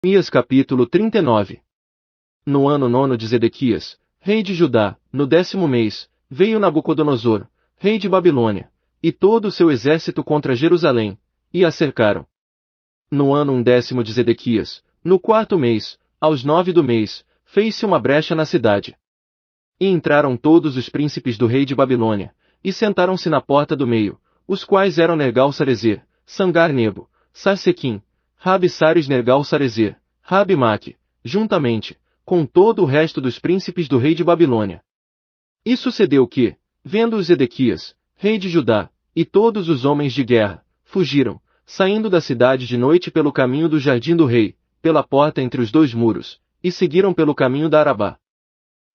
Jeremias capítulo 39. No ano 9 de Zedequias, rei de Judá, no 10º mês, veio Nabucodonosor, rei de Babilônia, e todo o seu exército contra Jerusalém, e a cercaram. No ano 10º de Zedequias, no 4º mês, aos 9 do mês, fez-se uma brecha na cidade. E entraram todos os príncipes do rei de Babilônia, e sentaram-se na porta do meio, os quais eram Nergal-Sarezer, Sangar-Nebo, Sarsequim, Rabi-Sares Nergal-Sarezer, Rabi-Maque, juntamente, com todo o resto dos príncipes do rei de Babilônia. E sucedeu que, vendo-os Zedequias, rei de Judá, e todos os homens de guerra, fugiram, saindo da cidade de noite pelo caminho do jardim do rei, pela porta entre os dois muros, e seguiram pelo caminho da Arabá.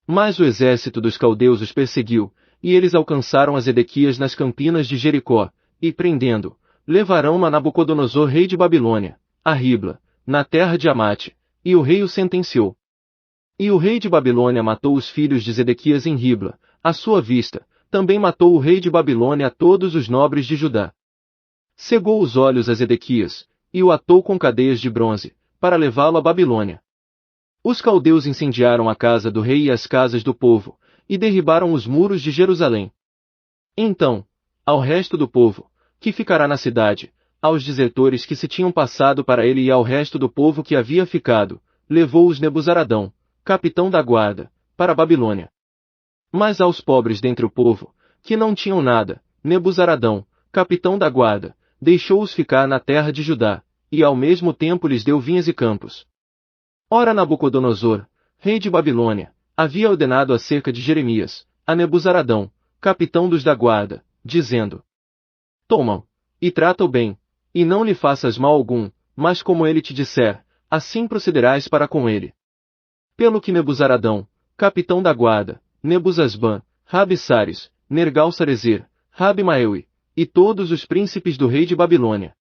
Mas o exército dos caldeus os perseguiu, e eles alcançaram a Zedequias nas campinas de Jericó, e prendendo, levarão-no a Nabucodonosor rei de Babilônia, a Ribla, na terra de Amate, e o rei o sentenciou. E o rei de Babilônia matou os filhos de Zedequias em Ribla, à sua vista, também matou o rei de Babilônia a todos os nobres de Judá. Cegou os olhos a Zedequias, e o atou com cadeias de bronze, para levá-lo à Babilônia. Os caldeus incendiaram a casa do rei e as casas do povo, e derribaram os muros de Jerusalém. Então, ao resto do povo, que ficará na cidade, aos desertores que se tinham passado para ele e ao resto do povo que havia ficado, levou-os Nebuzaradão, capitão da guarda, para a Babilônia. Mas aos pobres dentre o povo, que não tinham nada, Nebuzaradão, capitão da guarda, deixou-os ficar na terra de Judá, e ao mesmo tempo lhes deu vinhas e campos. Ora Nabucodonosor, rei de Babilônia, havia ordenado acerca de Jeremias, a Nebuzaradão, capitão dos da guarda, dizendo: Toma-o, e trata-o bem, e não lhe faças mal algum, mas como ele te disser, assim procederás para com ele. Pelo que Nebuzaradão, capitão da guarda, Nebuzasban, Rabi-Sares, Nergal-Sarezer, Rabi-Maeui, e todos os príncipes do rei de Babilônia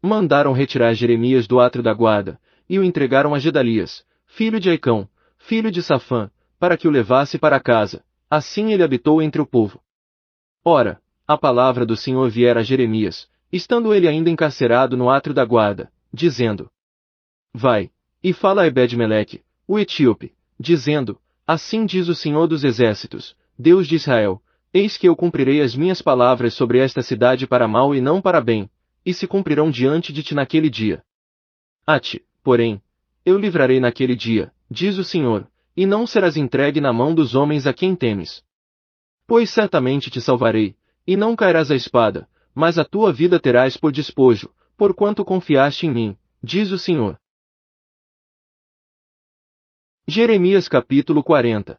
mandaram retirar Jeremias do átrio da guarda, e o entregaram a Gedalias, filho de Aicão, filho de Safã, para que o levasse para casa. Assim ele habitou entre o povo. Ora, a palavra do Senhor viera a Jeremias, estando ele ainda encarcerado no átrio da guarda, dizendo: Vai, e fala a Ebed-Meleque, o etíope, dizendo: Assim diz o Senhor dos Exércitos, Deus de Israel, eis que eu cumprirei as minhas palavras sobre esta cidade para mal e não para bem, e se cumprirão diante de ti naquele dia. A ti, porém, eu livrarei naquele dia, diz o Senhor, e não serás entregue na mão dos homens a quem temes. Pois certamente te salvarei, e não cairás à espada, mas a tua vida terás por despojo, porquanto confiaste em mim, diz o Senhor. Jeremias capítulo 40.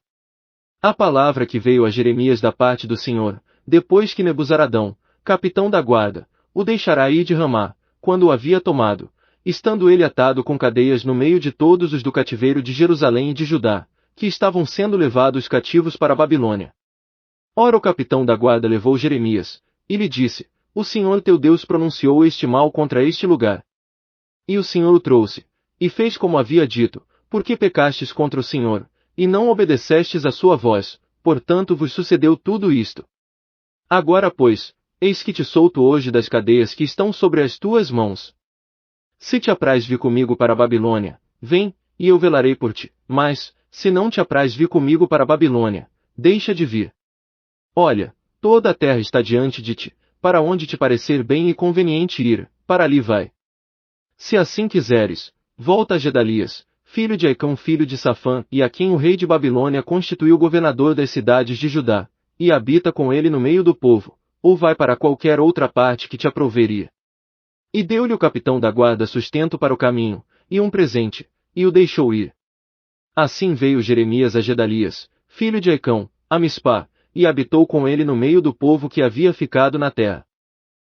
A palavra que veio a Jeremias da parte do Senhor, depois que Nebuzaradão, capitão da guarda, o deixará ir de Ramá, quando o havia tomado, estando ele atado com cadeias no meio de todos os do cativeiro de Jerusalém e de Judá, que estavam sendo levados cativos para a Babilônia. Ora o capitão da guarda levou Jeremias, e lhe disse: O Senhor teu Deus pronunciou este mal contra este lugar. E o Senhor o trouxe, e fez como havia dito, porque pecastes contra o Senhor, e não obedecestes à sua voz, portanto vos sucedeu tudo isto. Agora pois, eis que te solto hoje das cadeias que estão sobre as tuas mãos. Se te apraz vir comigo para a Babilônia, vem, e eu velarei por ti, mas, se não te apraz vir comigo para a Babilônia, deixa de vir. Olha, toda a terra está diante de ti, para onde te parecer bem e conveniente ir, para ali vai. Se assim quiseres, volta a Gedalias, filho de Aicão filho de Safã, e a quem o rei de Babilônia constituiu governador das cidades de Judá, e habita com ele no meio do povo, ou vai para qualquer outra parte que te aprouveria. E deu-lhe o capitão da guarda sustento para o caminho, e um presente, e o deixou ir. Assim veio Jeremias a Gedalias, filho de Aicão, a Mispá, e habitou com ele no meio do povo que havia ficado na terra.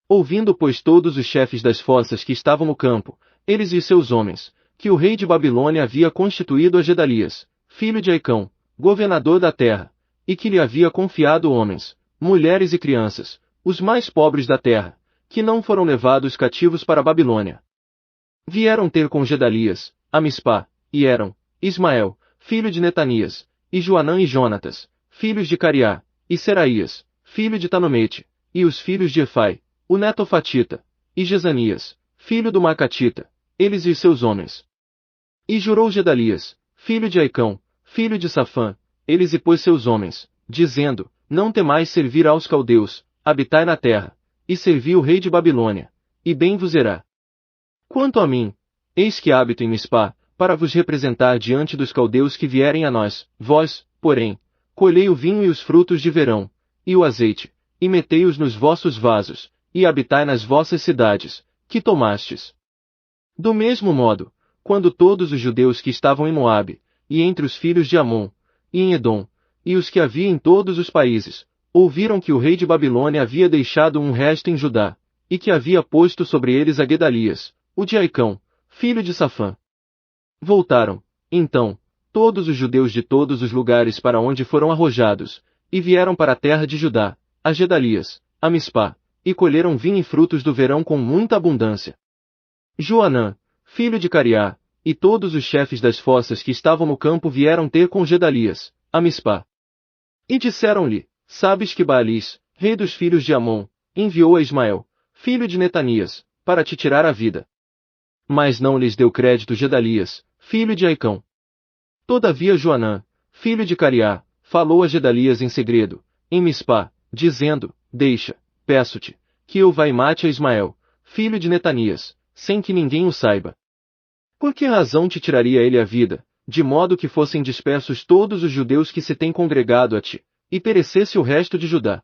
Ouvindo pois todos os chefes das forças que estavam no campo, eles e seus homens, que o rei de Babilônia havia constituído a Gedalias, filho de Aicão, governador da terra, e que lhe havia confiado homens, mulheres e crianças, os mais pobres da terra, que não foram levados cativos para a Babilônia. Vieram ter com Gedalias, a Mispá, e eram Ismael, filho de Netanias, e Joanã e Jonatas, filhos de Cariá, e Seraías, filho de Tanomete, e os filhos de Efai, o netofatita, e Jezanias, filho do Macatita, eles e seus homens. E jurou Gedalias, filho de Aicão, filho de Safã, eles e pôs seus homens, dizendo, não temais servir aos caldeus, habitai na terra, e servi o rei de Babilônia, e bem vos irá. Quanto a mim, eis que habito em Mispá, para vos representar diante dos caldeus que vierem a nós, vós, porém, colhei o vinho e os frutos de verão, e o azeite, e metei-os nos vossos vasos, e habitai nas vossas cidades, que tomastes. Do mesmo modo, quando todos os judeus que estavam em Moabe, e entre os filhos de Amon, e em Edom, e os que havia em todos os países, ouviram que o rei de Babilônia havia deixado um resto em Judá, e que havia posto sobre eles a Gedalias, o de Aicão, filho de Safã. Voltaram, então, todos os judeus de todos os lugares para onde foram arrojados, e vieram para a terra de Judá, a Gedalias, a Mispá, e colheram vinho e frutos do verão com muita abundância. Joanã, filho de Cariá, e todos os chefes das forças que estavam no campo vieram ter com Gedalias, a Mispá. E disseram-lhe, sabes que Baalis, rei dos filhos de Amon, enviou a Ismael, filho de Netanias, para te tirar a vida. Mas não lhes deu crédito Gedalias, filho de Aicão. Todavia Joanã, filho de Cariá, falou a Gedalias em segredo, em Mispá, dizendo, deixa, peço-te, que eu vá e mate a Ismael, filho de Netanias, sem que ninguém o saiba. Por que razão te tiraria ele a vida, de modo que fossem dispersos todos os judeus que se têm congregado a ti, e perecesse o resto de Judá?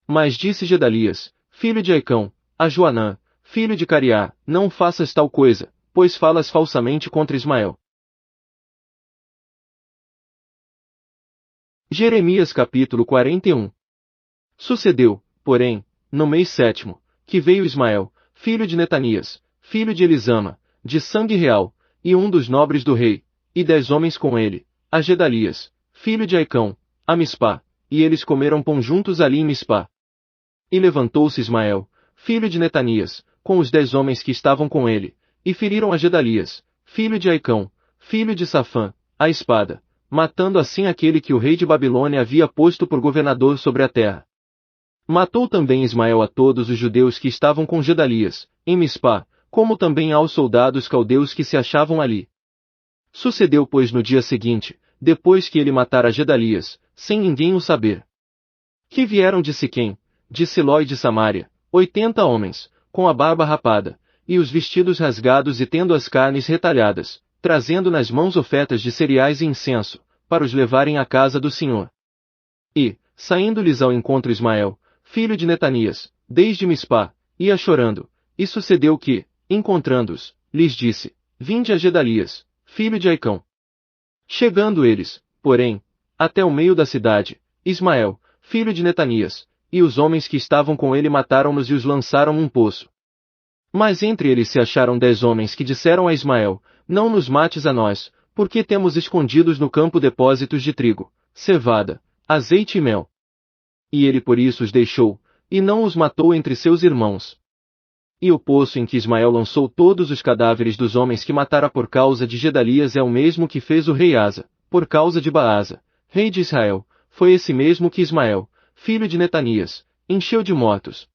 Mas disse Gedalias, filho de Aicão, a Joanã, filho de Cariá, não faças tal coisa, pois falas falsamente contra Ismael. Jeremias capítulo 41. Sucedeu, porém, no mês 7º, que veio Ismael, filho de Netanias, filho de Elisama, de sangue real, e um dos nobres do rei, e 10 homens com ele, a Gedalias, filho de Aicão, a Mispá, e eles comeram pão juntos ali em Mispá. E levantou-se Ismael, filho de Netanias, com os 10 homens que estavam com ele, e feriram a Gedalias, filho de Aicão, filho de Safã, a espada, matando assim aquele que o rei de Babilônia havia posto por governador sobre a terra. Matou também Ismael a todos os judeus que estavam com Gedalias, em Mispá, como também aos soldados caldeus que se achavam ali. Sucedeu pois no dia seguinte, depois que ele matara Gedalias, sem ninguém o saber, que vieram de Siquém, de Siló e de Samaria, 80 homens, com a barba rapada, e os vestidos rasgados e tendo as carnes retalhadas, trazendo nas mãos ofertas de cereais e incenso, para os levarem à casa do Senhor. E, saindo-lhes ao encontro Ismael, filho de Netanias, desde Mispá, ia chorando, e sucedeu que, encontrando-os, lhes disse, vinde a Gedalias, filho de Aicão. Chegando eles, porém, até o meio da cidade, Ismael, filho de Netanias, e os homens que estavam com ele mataram-nos e os lançaram num poço. Mas entre eles se acharam 10 homens que disseram a Ismael, não nos mates a nós, porque temos escondidos no campo depósitos de trigo, cevada, azeite e mel. E ele por isso os deixou, e não os matou entre seus irmãos. E o poço em que Ismael lançou todos os cadáveres dos homens que matara por causa de Gedalias é o mesmo que fez o rei Asa, por causa de Baasa, rei de Israel, foi esse mesmo que Ismael, filho de Netanias, encheu de mortos.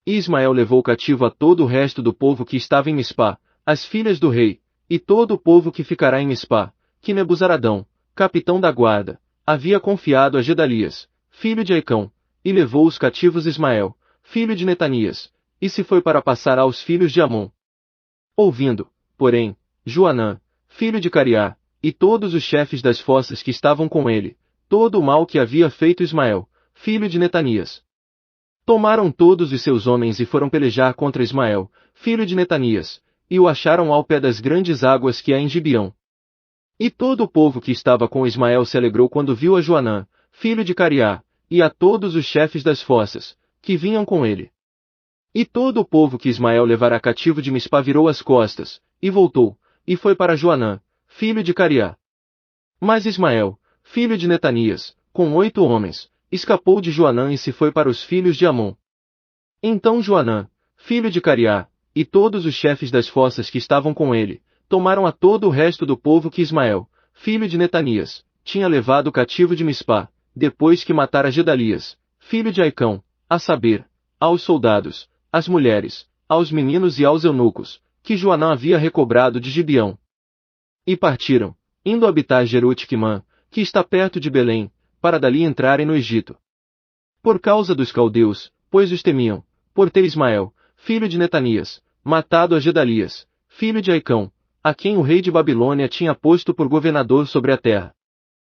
E Ismael levou cativo a todo o resto do povo que estava em Mispá, as filhas do rei, e todo o povo que ficará em Mispá, que Nebuzaradão, capitão da guarda, havia confiado a Gedalias, filho de Aicão, e levou os cativos Ismael, filho de Netanias, e se foi para passar aos filhos de Amon. Ouvindo, porém, Joanã, filho de Cariá, e todos os chefes das forças que estavam com ele, todo o mal que havia feito Ismael, filho de Netanias. Tomaram todos os seus homens e foram pelejar contra Ismael, filho de Netanias, e o acharam ao pé das grandes águas que há em Gibeão. E todo o povo que estava com Ismael se alegrou quando viu a Joanã, filho de Cariá, e a todos os chefes das forças, que vinham com ele. E todo o povo que Ismael levara cativo de Mispá virou as costas, e voltou, e foi para Joanã, filho de Cariá. Mas Ismael, filho de Netanias, com 8 homens, escapou de Joanã e se foi para os filhos de Amon. Então Joanã, filho de Cariá, e todos os chefes das forças que estavam com ele, tomaram a todo o resto do povo que Ismael, filho de Netanias, tinha levado cativo de Mispá, depois que matara Gedalias, filho de Aicão, a saber, aos soldados, às mulheres, aos meninos e aos eunucos, que Joanã havia recobrado de Gibeão. E partiram, indo habitar Jeruti-Quimã, que está perto de Belém, para dali entrarem no Egito. Por causa dos caldeus, pois os temiam, por ter Ismael, filho de Netanias, matado a Gedalias, filho de Aicão, a quem o rei de Babilônia tinha posto por governador sobre a terra.